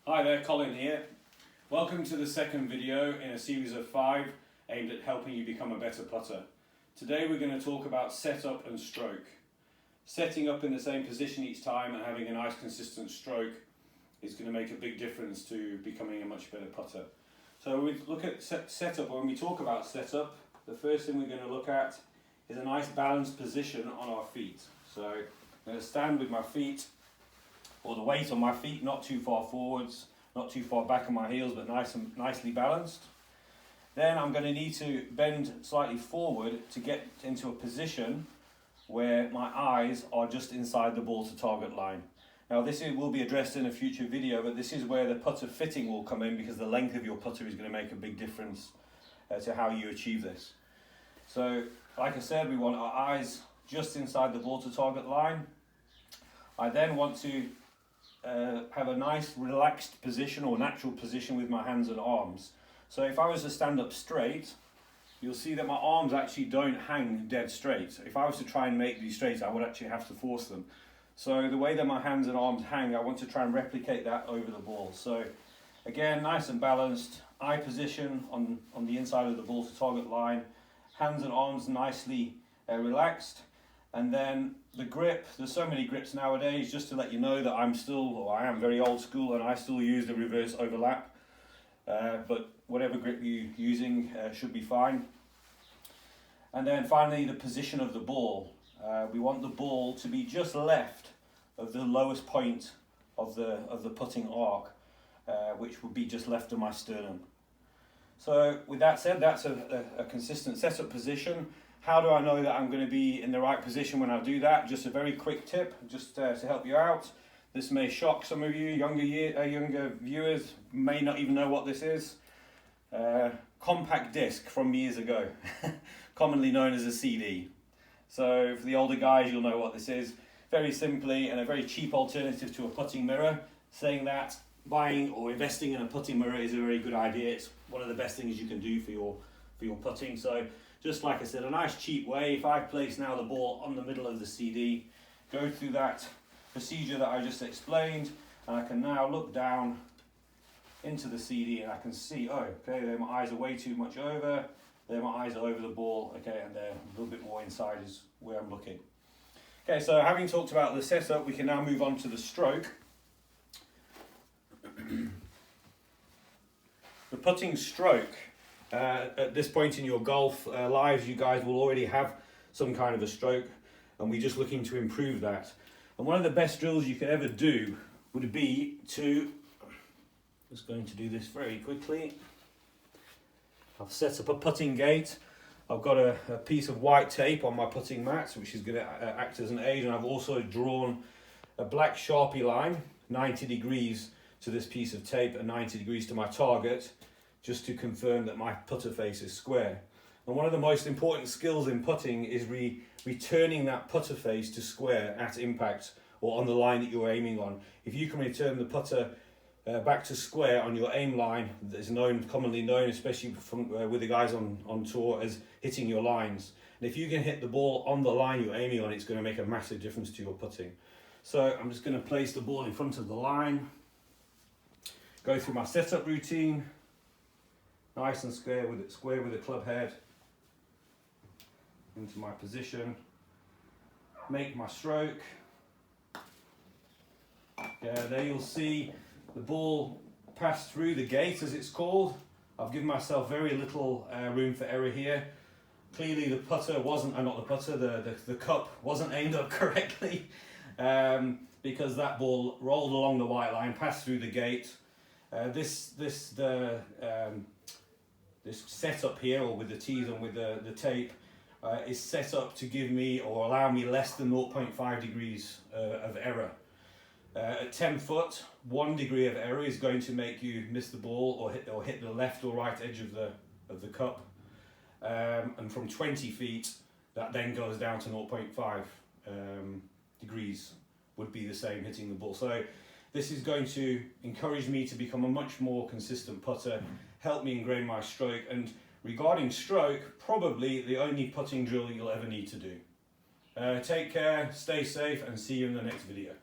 Hi there, Colin here. Welcome to the second video in a series of 5 aimed at helping you become a better putter. Today we're going to talk about setup and stroke. Setting up in the same position each time and having a nice consistent stroke is going to make a big difference to becoming a much better putter. So when we look at setup, when we talk about setup, the first thing we're going to look at is a nice balanced position on our feet. So I'm going to stand with my feet, or the weight on my feet, not too far forwards, not too far back on my heels, but nicely balanced. Then I'm going to need to bend slightly forward to get into a position where my eyes are just inside the ball to target line. Now will be addressed in a future video, but this is where the putter fitting will come in, because the length of your putter is going to make a big difference to how you achieve this. So like I said, we want our eyes just inside the ball to target line. I then want to have a nice relaxed position or natural position with my hands and arms. So if I was to stand up straight, you'll see that my arms actually don't hang dead straight. If I was to try and make these straight, I would actually have to force them. So the way that my hands and arms hang, I want to try and replicate that over the ball. So again, nice and balanced, eye position on the inside of the ball to target line, hands and arms nicely relaxed. And then the grip, there's so many grips nowadays, just to let you know that I am very old school and I still use the reverse overlap. But whatever grip you're using should be fine. And then finally, the position of the ball. We want the ball to be just left of the lowest point of the putting arc, which would be just left of my sternum. So with that said, that's a consistent setup position. How do I know that I'm going to be in the right position when I do that? Just a very quick tip, just to help you out. This may shock some of you, younger viewers may not even know what this is. Compact disc from years ago, commonly known as a CD. So for the older guys, you'll know what this is. Very simply, and a very cheap alternative to a putting mirror. Saying that buying or investing in a putting mirror is a very good idea. It's one of the best things you can do for your putting. So just like I said, a nice cheap way. If I place now the ball on the middle of the CD, go through that procedure that I just explained, and I can now look down into the CD and I can see, oh, okay, there my eyes are way too much over, there my eyes are over the ball, okay, and they're a little bit more inside is where I'm looking. Okay, so having talked about the setup, we can now move on to the stroke. The putting stroke. At this point in your golf lives, you guys will already have some kind of a stroke, and we're just looking to improve that. And one of the best drills you could ever do would be to, just going to do this very quickly. I've set up a putting gate. I've got a piece of white tape on my putting mat, which is going to act as an aid, and I've also drawn a black Sharpie line, 90 degrees to this piece of tape and 90 degrees to my target, just to confirm that my putter face is square. And one of the most important skills in putting is returning that putter face to square at impact, or on the line that you're aiming on. If you can return the putter back to square on your aim line, that is commonly known, especially with the guys on tour, as hitting your lines. And if you can hit the ball on the line you're aiming on, it's going to make a massive difference to your putting. So I'm just going to place the ball in front of the line, go through my setup routine, nice and square with the club head, into my position, make my stroke. There you'll see the ball pass through the gate, as it's called. I've given myself very little room for error here. Clearly the putter wasn't, the cup wasn't aimed up correctly, because that ball rolled along the white line, passed through the gate. This setup here, or with the tees and with the tape, is set up to give me or allow me less than 0.5 degrees of error. At 10 foot, 1 degree of error is going to make you miss the ball or hit the left or right edge of the cup. And from 20 feet, that then goes down to 0.5 degrees, would be the same hitting the ball. So this is going to encourage me to become a much more consistent putter, help me ingrain my stroke, and regarding stroke, probably the only putting drill you'll ever need to do. Take care, stay safe, and see you in the next video.